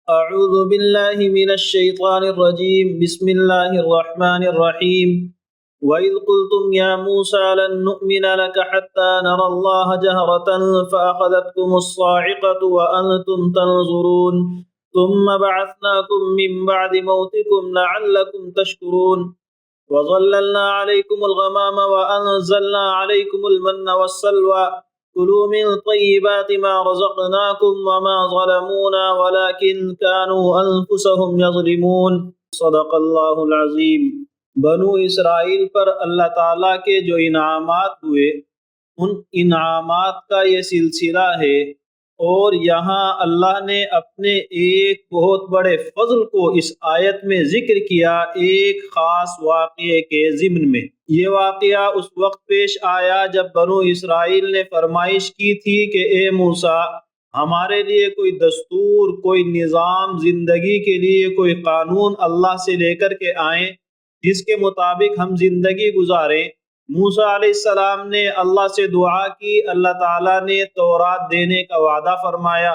أعوذ بالله من الشيطان الرجيم. بسم الله الرحمن الرحيم. وإذ قلتم يا موسى لن نؤمن لك حتى نرى الله جهرة فأخذتكم الصاعقة وأنتم تنظرون ثم بعثناكم من بعد موتكم لعلكم تشكرون وظللنا عليكم الغمام وأنزلنا عليكم المن والسلوى كلوا من طيبات ما رزقناكم وما ظلمونا ولكن كانوا أنفسهم يظلمون. صدق اللہ العظیم. بنو اسرائیل پر اللہ تعالیٰ کے جو انعامات ہوئے ان انعامات کا یہ سلسلہ ہے، اور یہاں اللہ نے اپنے ایک بہت بڑے فضل کو اس آیت میں ذکر کیا ایک خاص واقعے کے ضمن میں۔ یہ واقعہ اس وقت پیش آیا جب بنو اسرائیل نے فرمائش کی تھی کہ اے موسیٰ، ہمارے لیے کوئی دستور، کوئی نظام، زندگی کے لیے کوئی قانون اللہ سے لے کر کے آئیں جس کے مطابق ہم زندگی گزاریں۔ موسیٰ علیہ السلام نے اللہ سے دعا کی، اللہ تعالیٰ نے تورات دینے کا وعدہ فرمایا،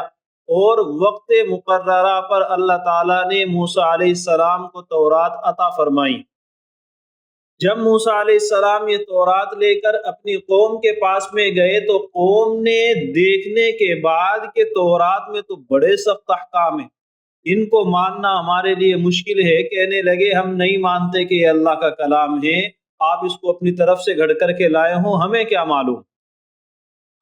اور وقت مقررہ پر اللہ تعالیٰ نے موسیٰ علیہ السلام کو تورات عطا فرمائی۔ جب موسیٰ علیہ السلام یہ تورات لے کر اپنی قوم کے پاس میں گئے تو قوم نے دیکھنے کے بعد کہ تورات میں تو بڑے سخت احکام ہیں، ان کو ماننا ہمارے لیے مشکل ہے، کہنے لگے ہم نہیں مانتے کہ یہ اللہ کا کلام ہے، آپ اس کو اپنی طرف سے گھڑ کر کے لائے ہوں، ہمیں کیا معلوم۔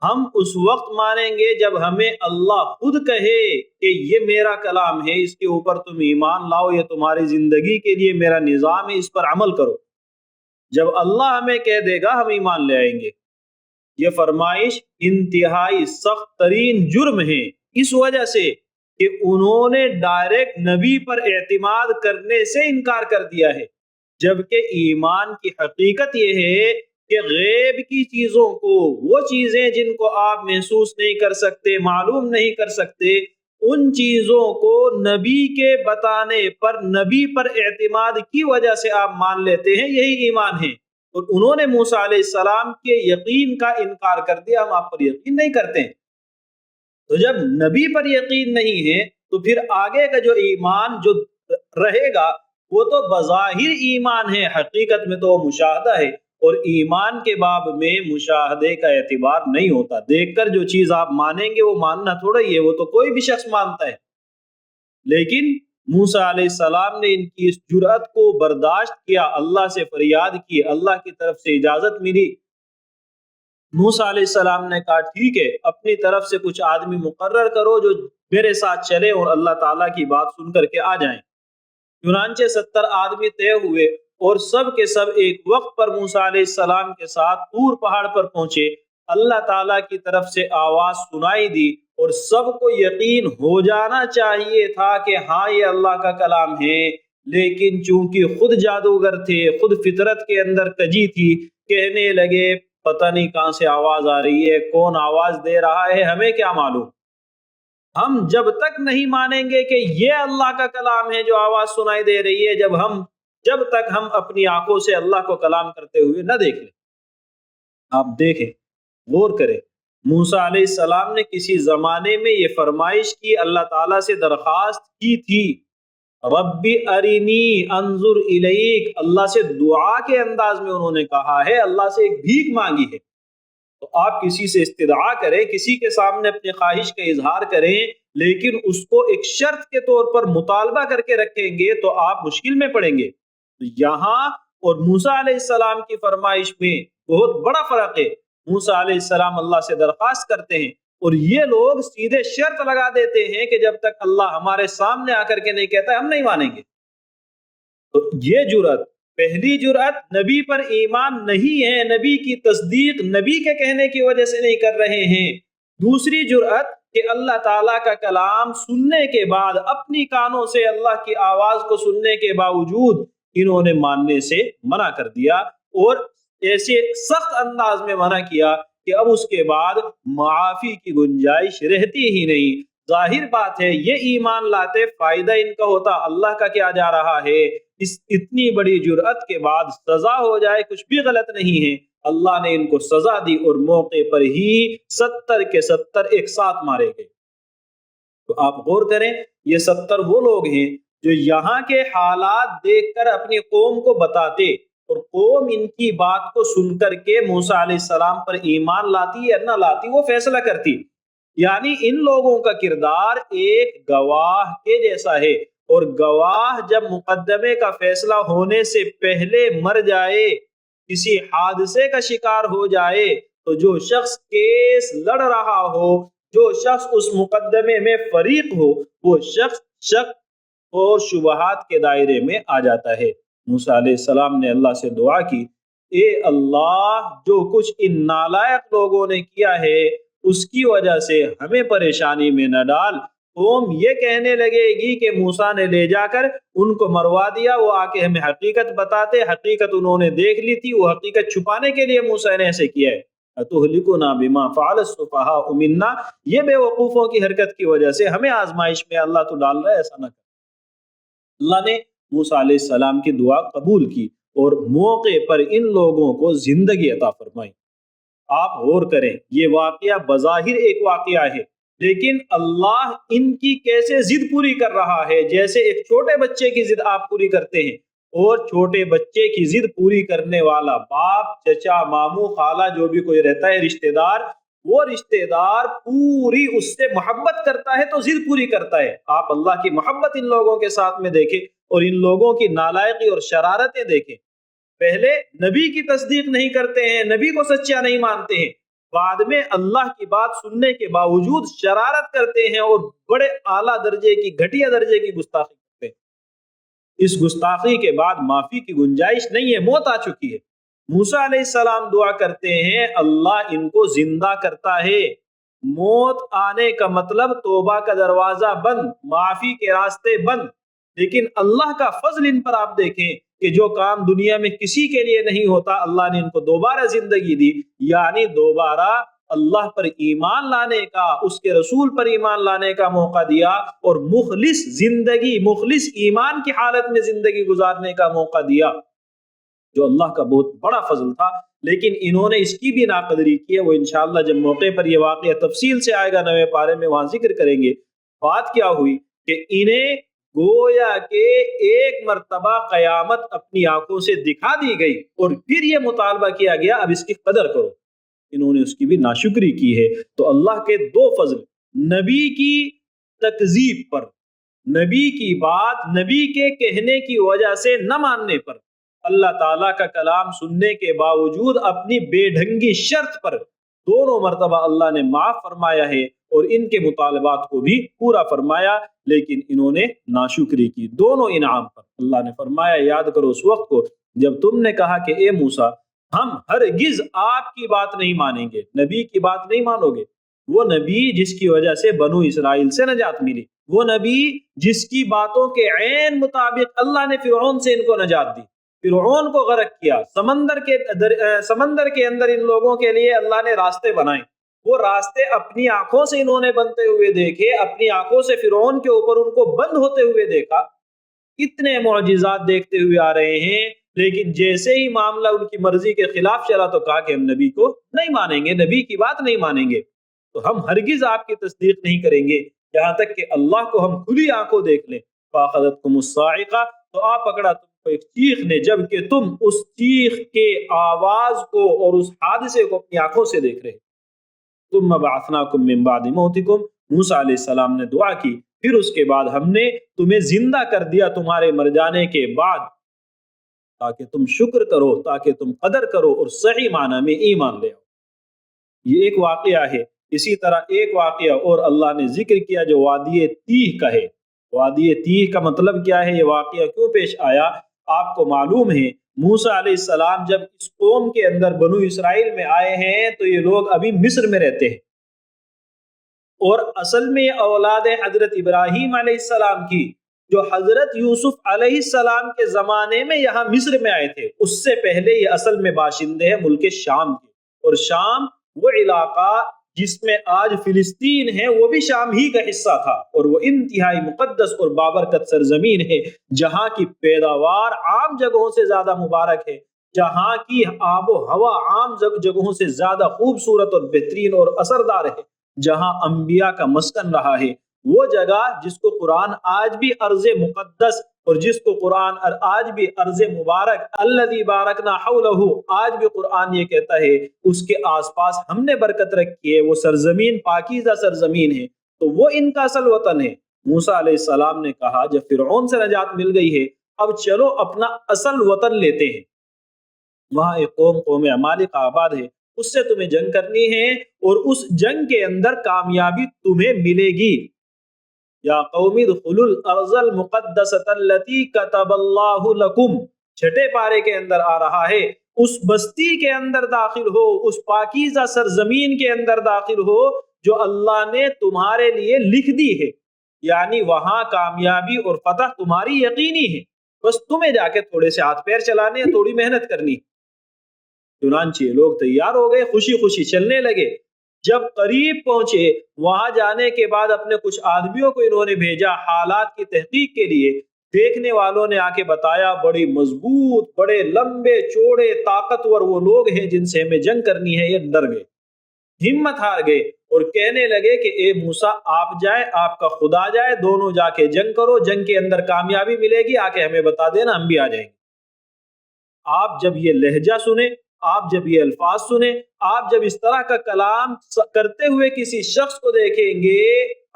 ہم اس وقت مانیں گے جب ہمیں اللہ خود کہے کہ یہ میرا کلام ہے، اس کے اوپر تم ایمان لاؤ، یہ تمہاری زندگی کے لیے میرا نظام ہے، اس پر عمل کرو۔ جب اللہ ہمیں کہہ دے گا ہم ایمان لے آئیں گے۔ یہ فرمائش انتہائی سخت ترین جرم ہے، اس وجہ سے کہ انہوں نے ڈائریکٹ نبی پر اعتماد کرنے سے انکار کر دیا ہے، جبکہ ایمان کی حقیقت یہ ہے کہ غیب کی چیزوں کو، وہ چیزیں جن کو آپ محسوس نہیں کر سکتے، معلوم نہیں کر سکتے، ان چیزوں کو نبی کے بتانے پر، نبی پر اعتماد کی وجہ سے آپ مان لیتے ہیں، یہی ایمان ہے۔ اور انہوں نے موسیٰ علیہ السلام کے یقین کا انکار کر دیا، ہم آپ پر یقین نہیں کرتے ہیں۔ تو جب نبی پر یقین نہیں ہے تو پھر آگے کا جو ایمان جو رہے گا وہ تو بظاہر ایمان ہے، حقیقت میں تو مشاہدہ ہے، اور ایمان کے باب میں مشاہدے کا اعتبار نہیں ہوتا۔ دیکھ کر جو چیز آپ مانیں گے وہ ماننا تھوڑا ہی ہے، وہ تو کوئی بھی شخص مانتا ہے۔ لیکن موسیٰ علیہ السلام نے ان کی اس جرأت کو برداشت کیا، اللہ سے فریاد کی، اللہ کی طرف سے اجازت ملی۔ موسیٰ علیہ السلام نے کہا ٹھیک ہے، اپنی طرف سے کچھ آدمی مقرر کرو جو میرے ساتھ چلے اور اللہ تعالیٰ کی بات سن کر کے آ جائیں۔ چنانچہ 70 آدمی طے ہوئے اور سب کے سب ایک وقت پر موسیٰ علیہ السلام کے ساتھ طور پہاڑ پر پہنچے۔ اللہ تعالیٰ کی طرف سے آواز سنائی دی اور سب کو یقین ہو جانا چاہیے تھا کہ ہاں یہ اللہ کا کلام ہے، لیکن چونکہ خود جادوگر تھے، خود فطرت کے اندر کجی تھی، کہنے لگے پتہ نہیں کہاں سے آواز آ رہی ہے، کون آواز دے رہا ہے، ہمیں کیا معلوم۔ ہم جب تک نہیں مانیں گے کہ یہ اللہ کا کلام ہے جو آواز سنائی دے رہی ہے، جب تک ہم اپنی آنکھوں سے اللہ کو کلام کرتے ہوئے نہ دیکھ لیں۔ آپ دیکھیں، غور کریں، موسیٰ علیہ السلام نے کسی زمانے میں یہ فرمائش کی، اللہ تعالیٰ سے درخواست کی تھی، ربی ارینی انظر الیک، اللہ سے دعا کے انداز میں انہوں نے کہا ہے، اللہ سے ایک بھیک مانگی ہے۔ تو آپ کسی سے استدعا کریں، کسی کے سامنے اپنی خواہش کا اظہار کریں، لیکن اس کو ایک شرط کے طور پر مطالبہ کر کے رکھیں گے تو آپ مشکل میں پڑیں گے۔ یہاں اور موسیٰ علیہ السلام کی فرمائش میں بہت بڑا فرق ہے۔ موسیٰ علیہ السلام اللہ سے درخواست کرتے ہیں اور یہ لوگ سیدھے شرط لگا دیتے ہیں کہ جب تک اللہ ہمارے سامنے آ کر کے نہیں کہتا ہم نہیں مانیں گے۔ تو یہ جرأت، پہلی جرأت نبی پر ایمان نہیں ہے، نبی کی تصدیق نبی کے کہنے کی وجہ سے نہیں کر رہے ہیں۔ دوسری جرأت کہ اللہ تعالیٰ کا کلام سننے کے بعد، اپنی کانوں سے اللہ کی آواز کو سننے کے باوجود انہوں نے ماننے سے منع کر دیا، اور ایسے سخت انداز میں منع کیا کہ اب اس کے بعد معافی کی گنجائش رہتی ہی نہیں۔ ظاہر بات ہے یہ ایمان لاتے فائدہ ان کا ہوتا، اللہ کا کیا جا رہا ہے۔ اس اتنی بڑی جرأت کے بعد سزا ہو جائے کچھ بھی غلط نہیں ہے۔ اللہ نے ان کو سزا دی اور موقع پر ہی 70 کے 70 ایک ساتھ مارے گئے۔ تو آپ غور کریں، یہ 70 وہ لوگ ہیں جو یہاں کے حالات دیکھ کر اپنی قوم کو بتاتے، اور قوم ان کی بات کو سن کر کے موسیٰ علیہ السلام پر ایمان لاتی یا نہ لاتی وہ فیصلہ کرتی۔ یعنی ان لوگوں کا کردار ایک گواہ کے جیسا ہے، اور گواہ جب مقدمے کا فیصلہ ہونے سے پہلے مر جائے، کسی حادثے کا شکار ہو جائے، تو جو شخص کیس لڑ رہا ہو، جو شخص اس مقدمے میں فریق ہو، وہ شخص شک اور شبہات کے دائرے میں آ جاتا ہے۔ موسیٰ علیہ السلام نے اللہ سے دعا کی، اے اللہ، جو کچھ ان نالائق لوگوں نے کیا ہے اس کی وجہ سے ہمیں پریشانی میں نہ ڈال۔ قوم یہ کہنے لگے گی کہ موسیٰ نے لے جا کر ان کو مروا دیا، وہ آ کے ہمیں حقیقت بتاتے، حقیقت انہوں نے دیکھ لی تھی، وہ حقیقت چھپانے کے لیے موسیٰ نے ایسے کیا ہے۔ اتہلکنا بما فعل السفہاء منا، یہ بے وقوفوں کی حرکت کی وجہ سے ہمیں آزمائش میں اللہ تو ڈال رہا ہے، ایسا نہ کر۔ اللہ نے موسیٰ علیہ السلام کی دعا قبول کی اور موقع پر ان لوگوں کو زندگی عطا فرمائی۔ آپ غور کریں، یہ واقعہ بظاہر ایک واقعہ ہے، لیکن اللہ ان کی کیسے ضد پوری کر رہا ہے، جیسے ایک چھوٹے بچے کی ضد آپ پوری کرتے ہیں، اور چھوٹے بچے کی ضد پوری کرنے والا باپ، چچا، ماموں، خالہ، جو بھی کوئی رہتا ہے رشتہ دار، وہ رشتہ دار پوری اس سے محبت کرتا ہے تو ضد پوری کرتا ہے۔ آپ اللہ کی محبت ان لوگوں کے ساتھ میں دیکھیں اور ان لوگوں کی نالائقی اور شرارتیں دیکھیں۔ پہلے نبی کی تصدیق نہیں کرتے ہیں، نبی کو سچا نہیں مانتے ہیں، بعد میں اللہ کی بات سننے کے باوجود شرارت کرتے ہیں اور بڑے اعلیٰ درجے کی، گھٹیا درجے کی گستاخی کرتے ہیں۔ اس گستاخی کے بعد معافی کی گنجائش نہیں ہے، موت آ چکی ہے۔ موسیٰ علیہ السلام دعا کرتے ہیں، اللہ ان کو زندہ کرتا ہے۔ موت آنے کا مطلب توبہ کا دروازہ بند، معافی کے راستے بند، لیکن اللہ کا فضل ان پر آپ دیکھیں کہ جو کام دنیا میں کسی کے لیے نہیں ہوتا، اللہ نے ان کو دوبارہ زندگی دی، یعنی دوبارہ اللہ پر ایمان لانے کا، اس کے رسول پر ایمان لانے کا موقع دیا، اور مخلص زندگی، مخلص ایمان کی حالت میں زندگی گزارنے کا موقع دیا، جو اللہ کا بہت بڑا فضل تھا۔ لیکن انہوں نے اس کی بھی ناقدری کی ہے، وہ انشاءاللہ جب موقع پر یہ واقعہ تفصیل سے آئے گا 9ویں پارے میں، وہاں ذکر کریں گے۔ بات کیا ہوئی کہ انہیں گویا کہ ایک مرتبہ قیامت اپنی آنکھوں سے دکھا دی گئی، اور پھر یہ مطالبہ کیا گیا اب اس کی قدر کرو۔ انہوں نے اس کی بھی ناشکری کی ہے۔ تو اللہ کے دو فضل، نبی کی تکذیب پر، نبی کی بات نبی کے کہنے کی وجہ سے نہ ماننے پر، اللہ تعالیٰ کا کلام سننے کے باوجود اپنی بے ڈھنگی شرط پر، دونوں مرتبہ اللہ نے معاف فرمایا ہے اور ان کے مطالبات کو بھی پورا فرمایا، لیکن انہوں نے ناشکری کی۔ دونوں انعام پر اللہ نے فرمایا، یاد کرو اس وقت کو جب تم نے کہا کہ اے موسیٰ، ہم ہرگز آپ کی بات نہیں مانیں گے، نبی کی بات نہیں مانو گے۔ وہ نبی جس کی وجہ سے بنو اسرائیل سے نجات ملی، وہ نبی جس کی باتوں کے عین مطابق اللہ نے فرعون سے ان کو نجات دی، فرعون کو غرق کیا، سمندر کے اندر ان لوگوں کے لیے اللہ نے راستے بنائے، وہ راستے اپنی آنکھوں سے انہوں نے بنتے ہوئے دیکھے، اپنی آنکھوں سے فرعون کے اوپر ان کو بند ہوتے ہوئے دیکھا، اتنے معجزات دیکھتے ہوئے آ رہے ہیں، لیکن جیسے ہی معاملہ ان کی مرضی کے خلاف چلا تو کہا کہ ہم نبی کو نہیں مانیں گے، نبی کی بات نہیں مانیں گے، تو ہم ہرگز آپ کی تصدیق نہیں کریں گے یہاں تک کہ اللہ کو ہم کھلی آنکھوں دیکھ لیں۔ فَأَخَذَتْكُمُ الصَّاعِقَةُ، تو آ پکڑا تم کو ایک چیخ نے، جبکہ تم اس چیخ کے آواز کو اور اس حادثے کو اپنی آنکھوں سے دیکھ رہے۔ ثُمَّ بَعَثْنَاكُم مِّن بَعْدِ مَوْتِكُمْ، موسیٰ علیہ السلام نے دعا کی، پھر اس کے بعد ہم نے تمہیں زندہ کر دیا تمہارے مر جانے کے بعد، تاکہ تم شکر کرو، تاکہ تم قدر کرو اور صحیح معنی میں ایمان لے آؤ۔ یہ ایک واقعہ ہے۔ اسی طرح ایک واقعہ اور اللہ نے ذکر کیا جو وادی تیہ کا ہے۔ وادی تیہ کا مطلب کیا ہے، یہ واقعہ کیوں پیش آیا؟ آپ کو معلوم ہے موسیٰ علیہ السلام جب اس قوم کے اندر بنو اسرائیل میں آئے ہیں تو یہ لوگ ابھی مصر میں رہتے ہیں، اور اصل میں یہ اولاد حضرت ابراہیم علیہ السلام کی، جو حضرت یوسف علیہ السلام کے زمانے میں یہاں مصر میں آئے تھے، اس سے پہلے یہ اصل میں باشندے ہیں ملک شام کے، اور شام وہ علاقہ جس میں آج فلسطین ہے وہ بھی شام ہی کا حصہ تھا، اور وہ انتہائی مقدس اور بابرکت سرزمین ہے، جہاں کی پیداوار عام جگہوں سے زیادہ مبارک ہے، جہاں کی آب و ہوا عام جگہوں سے زیادہ خوبصورت اور بہترین اور اثردار ہے، جہاں انبیاء کا مسکن رہا ہے، وہ جگہ جس کو قرآن آج بھی ارض مقدس اور جس کو قرآن آج بھی ارض مبارک الذی بارکنا حولہ آج بھی قرآن یہ کہتا ہے اس کے آس پاس ہم نے برکت رکھی ہے، وہ سرزمین پاکیزہ سرزمین ہے، تو وہ ان کا اصل وطن ہے۔ موسیٰ علیہ السلام نے کہا جب فرعون سے نجات مل گئی ہے اب چلو اپنا اصل وطن لیتے ہیں، وہاں ایک قوم عمالقہ آباد ہے، اس سے تمہیں جنگ کرنی ہے اور اس جنگ کے اندر کامیابی تمہیں ملے گی۔ یا قوم ادخلوا الارض المقدسۃ التي كتب اللہ لکم، چھٹے پارے کے اندر آ رہا ہے اس بستی کے اندر داخل ہو، اس پاکیزہ سرزمین کے اندر داخل ہو جو اللہ نے تمہارے لیے لکھ دی ہے، یعنی وہاں کامیابی اور فتح تمہاری یقینی ہے، بس تمہیں جا کے تھوڑے سے ہاتھ پیر چلانے ہیں، تھوڑی محنت کرنی۔ چنانچہ لوگ تیار ہو گئے، خوشی خوشی چلنے لگے۔ جب قریب پہنچے وہاں جانے کے بعد اپنے کچھ آدمیوں کو انہوں نے بھیجا حالات کی تحقیق کے لیے۔ دیکھنے والوں نے آ کے بتایا بڑی مضبوط، بڑے لمبے چوڑے طاقتور وہ لوگ ہیں جن سے ہمیں جنگ کرنی ہے۔ یہ ڈر گئے، ہمت ہار گئے اور کہنے لگے کہ اے موسیٰ آپ جائیں، آپ کا خدا جائے، دونوں جا کے جنگ کرو، جنگ کے اندر کامیابی ملے گی، آ کے ہمیں بتا دینا، ہم بھی آ جائیں گے۔ آپ جب یہ لہجہ سنیں، آپ جب یہ الفاظ سنیں، آپ جب اس طرح کا کلام کرتے ہوئے کسی شخص کو دیکھیں گے،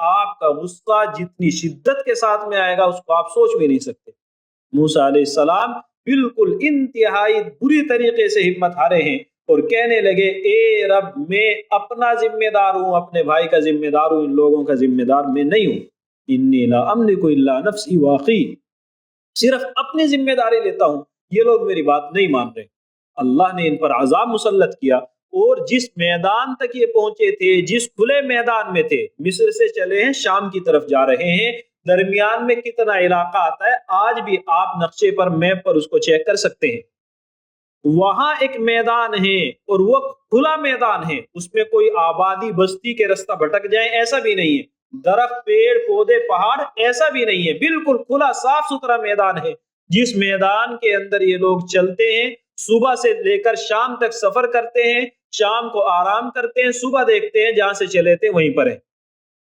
آپ کا غصہ جتنی شدت کے ساتھ میں آئے گا اس کو آپ سوچ بھی نہیں سکتے۔ موسیٰ علیہ السلام بالکل انتہائی بری طریقے سے ہمت ہارے ہیں اور کہنے لگے اے رب میں اپنا ذمہ دار ہوں، اپنے بھائی کا ذمہ دار ہوں، ان لوگوں کا ذمہ دار میں نہیں ہوں۔ انی لا املک الا نفسی واخی، صرف اپنی ذمہ داری لیتا ہوں، یہ لوگ میری بات نہیں مان رہے۔ اللہ نے ان پر عذاب مسلط کیا اور جس میدان تک یہ پہنچے تھے، جس کھلے میدان میں تھے، مصر سے چلے ہیں شام کی طرف جا رہے ہیں، درمیان میں کتنا علاقہ آتا ہے آج بھی آپ نقشے پر میپ پر اس کو چیک کر سکتے ہیں۔ وہاں ایک میدان ہے اور وہ کھلا میدان ہے، اس میں کوئی آبادی بستی کے رستہ بھٹک جائیں ایسا بھی نہیں ہے، درخت پیڑ پودے پہاڑ ایسا بھی نہیں ہے، بالکل کھلا صاف ستھرا میدان ہے جس میدان کے اندر یہ لوگ چلتے ہیں، صبح سے لے کر شام تک سفر کرتے ہیں، شام کو آرام کرتے ہیں، صبح دیکھتے ہیں جہاں سے چلے تھے وہیں پر ہیں۔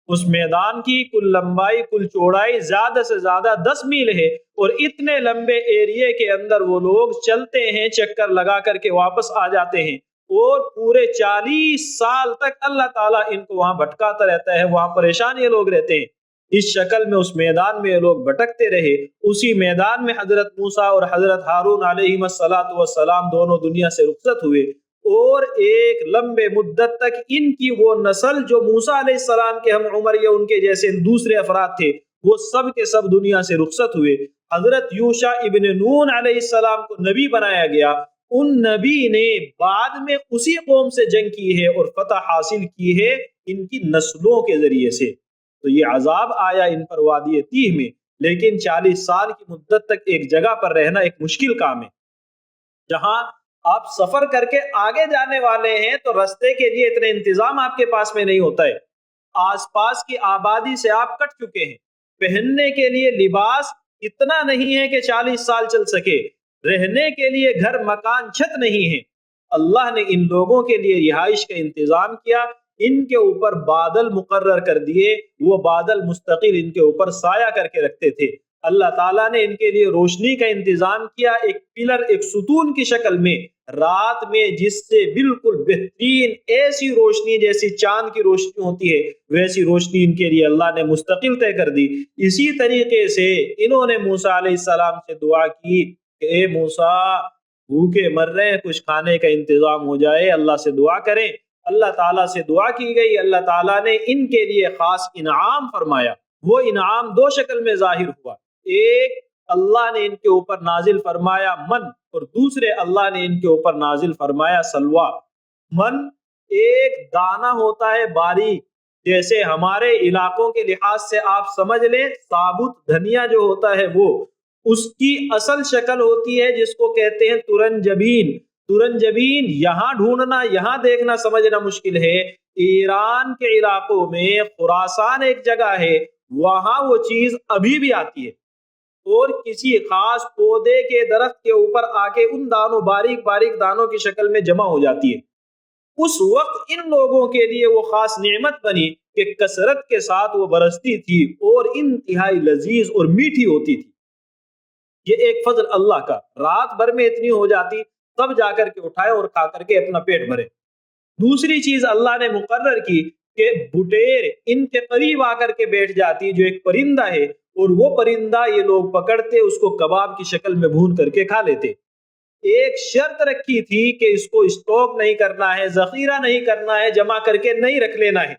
اس میدان کی کل لمبائی کل چوڑائی زیادہ سے زیادہ 10 میل ہے اور اتنے لمبے ایریے کے اندر وہ لوگ چلتے ہیں، چکر لگا کر کے واپس آ جاتے ہیں اور پورے 40 سال تک اللہ تعالیٰ ان کو وہاں بھٹکاتا رہتا ہے، وہاں پریشان یہ لوگ رہتے ہیں۔ اس شکل میں اس میدان میں یہ لوگ بھٹکتے رہے۔ اسی میدان میں حضرت موسیٰ اور حضرت ہارون علیہ السلام دونوں دنیا سے رخصت ہوئے اور ایک لمبے مدت تک ان کی وہ نسل جو موسیٰ علیہ السلام کے ہم عمر یا ان کے جیسے دوسرے افراد تھے وہ سب کے سب دنیا سے رخصت ہوئے۔ حضرت یوشع ابن نون علیہ السلام کو نبی بنایا گیا، ان نبی نے بعد میں اسی قوم سے جنگ کی ہے اور فتح حاصل کی ہے ان کی نسلوں کے ذریعے سے۔ تو یہ عذاب آیا ان پر وادی تیہ میں، لیکن 40 سال کی مدت تک ایک جگہ پر رہنا ایک مشکل کام ہے۔ جہاں آپ سفر کر کے آگے جانے والے ہیں تو رستے کے لیے اتنے انتظام آپ کے پاس میں نہیں ہوتا ہے، آس پاس کی آبادی سے آپ کٹ چکے ہیں، پہننے کے لیے لباس اتنا نہیں ہے کہ 40 سال چل سکے، رہنے کے لیے گھر مکان چھت نہیں ہے۔ اللہ نے ان لوگوں کے لیے رہائش کا انتظام کیا، ان کے اوپر بادل مقرر کر دیے، وہ بادل مستقل ان کے اوپر سایہ کر کے رکھتے تھے۔ اللہ تعالیٰ نے ان کے لیے روشنی کا انتظام کیا، ایک پلر ایک ستون کی شکل میں رات میں، جس سے بالکل بہترین ایسی روشنی جیسی چاند کی روشنی ہوتی ہے ویسی روشنی ان کے لیے اللہ نے مستقل طے کر دی۔ اسی طریقے سے انہوں نے موسیٰ علیہ السلام سے دعا کی کہ اے موسیٰ بھوکے مر رہے ہیں، کچھ کھانے کا انتظام ہو جائے، اللہ سے دعا کریں۔ اللہ تعالیٰ سے دعا کی گئی، اللہ تعالیٰ نے ان کے لیے خاص انعام فرمایا۔ وہ انعام دو شکل میں ظاہر ہوا، ایک اللہ نے ان کے اوپر نازل فرمایا من، اور دوسرے اللہ نے ان کے اوپر نازل فرمایا سلوا۔ من ایک دانہ ہوتا ہے باریک، جیسے ہمارے علاقوں کے لحاظ سے آپ سمجھ لیں ثابت دھنیا جو ہوتا ہے وہ، اس کی اصل شکل ہوتی ہے جس کو کہتے ہیں ترنجبین۔ ترنجبین یہاں ڈھونڈنا یہاں دیکھنا سمجھنا مشکل ہے، ایران کے علاقوں میں خراسان ایک جگہ ہے وہاں وہ چیز ابھی بھی آتی ہے اور کسی خاص پودے کے درخت کے اوپر آ کے ان دانوں باریک باریک دانوں کی شکل میں جمع ہو جاتی ہے۔ اس وقت ان لوگوں کے لیے وہ خاص نعمت بنی کہ کثرت کے ساتھ وہ برستی تھی اور انتہائی لذیذ اور میٹھی ہوتی تھی۔ یہ ایک فضل اللہ کا، رات بھر میں اتنی ہو جاتی تب جا کر کے اٹھائے اور کھا کر کے اپنا پیٹ بھرے۔ دوسری چیز اللہ نے مقرر کی کہ بٹیر ان کے قریب آ کر کے بیٹھ جاتی، جو ایک پرندہ ہے، اور وہ پرندہ یہ لوگ پکڑتے، اس کو کباب کی شکل میں بھون کر کے کھا لیتے۔ ایک شرط رکھی تھی کہ اس کو اسٹاک نہیں کرنا ہے، ذخیرہ نہیں کرنا ہے، جمع کر کے نہیں رکھ لینا ہے۔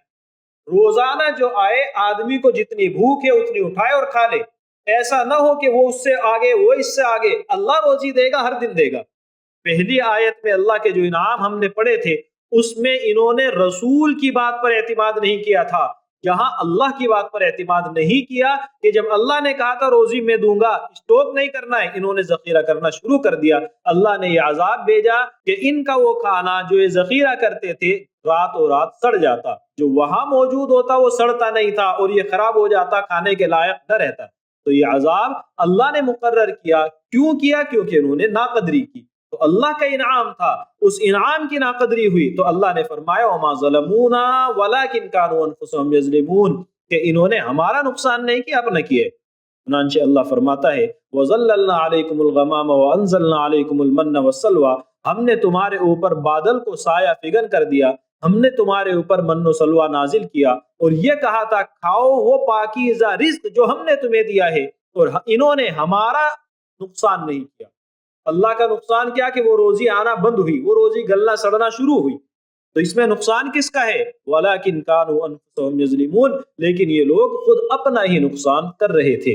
روزانہ جو آئے آدمی کو جتنی بھوک ہے اتنی اٹھائے اور کھا لے۔ ایسا نہ ہو کہ وہ اس سے آگے، وہ اس سے آگے۔ اللہ روزی دے گا، ہر دن دے گا۔ پہلی آیت میں اللہ کے جو انعام ہم نے پڑھے تھے اس میں انہوں نے رسول کی بات پر اعتماد نہیں کیا تھا، یہاں اللہ کی بات پر اعتماد نہیں کیا کہ جب اللہ نے کہا تھا روزی میں دوں گا، اسٹاک نہیں کرنا ہے، انہوں نے ذخیرہ کرنا شروع کر دیا۔ اللہ نے یہ عذاب بھیجا کہ ان کا وہ کھانا جو یہ ذخیرہ کرتے تھے راتوں رات سڑ جاتا، جو وہاں موجود ہوتا وہ سڑتا نہیں تھا اور یہ خراب ہو جاتا، کھانے کے لائق نہ رہتا۔ تو یہ عذاب اللہ نے مقرر کیا۔ کیوں کیا؟ کیونکہ انہوں نے ناقدری کی۔ تو اللہ کا انعام تھا، اس انعام کی ناقدری ہوئی تو اللہ نے فرمایا وَمَا ظَلَمُونَا وَلَكِنْ كَانُوا أَنفُسَهُمْ يَظْلِمُونَ، کہ انہوں نے ہمارا نقصان نہیں کیا، اپنا کیے۔ چنانچہ اللہ فرماتا ہے وَظَلَّلْنَا عَلَيْكُمُ الْغَمَامَ وَأَنزَلْنَا عَلَيْكُمُ الْمَنَّ وَالسَّلْوَىٰ، ہم نے تمہارے اوپر بادل کو سایہ فگن کر دیا، ہم نے تمہارے اوپر من و سلوہ نازل کیا، اور یہ کہا تھا کھاؤ وہ پاکیزہ رزق جو ہم نے تمہیں دیا ہے، اور انہوں نے ہمارا نقصان نہیں کیا۔ اللہ کا نقصان کیا کہ وہ روزی آنا بند ہوئی، وہ روزی گلنا سڑنا شروع ہوئی۔ تو اس میں نقصان کس کا ہے؟ وَلَكِنْ كَانُوا أَنفُسَهُمْ يَظْلِمُونَ، لیکن یہ لوگ خود اپنا ہی نقصان کر رہے تھے۔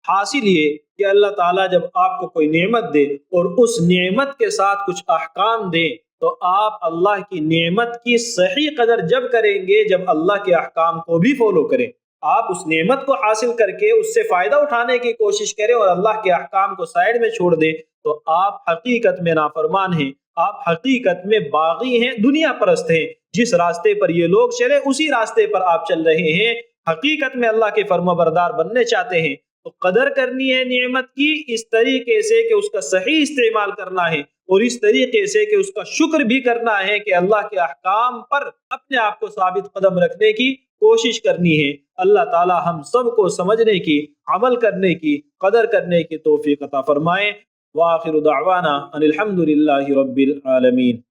حاصل یہ کہ اللہ تعالیٰ جب آپ کو کوئی نعمت دے اور اس نعمت کے ساتھ کچھ احکام دے تو آپ اللہ کی نعمت کی صحیح قدر جب کریں گے جب اللہ کے احکام کو بھی فالو کریں۔ آپ اس نعمت کو حاصل کر کے اس سے فائدہ اٹھانے کی کوشش کریں اور اللہ کے احکام کو سائڈ میں چھوڑ دیں تو آپ حقیقت میں نافرمان ہیں، آپ حقیقت میں باغی ہیں، دنیا پرست ہیں۔ جس راستے پر یہ لوگ چلے اسی راستے پر آپ چل رہے ہیں۔ حقیقت میں اللہ کے فرما بردار بننے چاہتے ہیں تو قدر کرنی ہے نعمت کی اس طریقے سے کہ اس کا صحیح استعمال کرنا ہے، اور اس طریقے سے کہ اس کا شکر بھی کرنا ہے کہ اللہ کے احکام پر اپنے آپ کو ثابت قدم رکھنے کی کوشش کرنی ہے۔ اللہ تعالی ہم سب کو سمجھنے کی، عمل کرنے کی، قدر کرنے کی توفیق عطا فرمائے۔ وآخر دعوانا ان الحمد للہ رب العالمین۔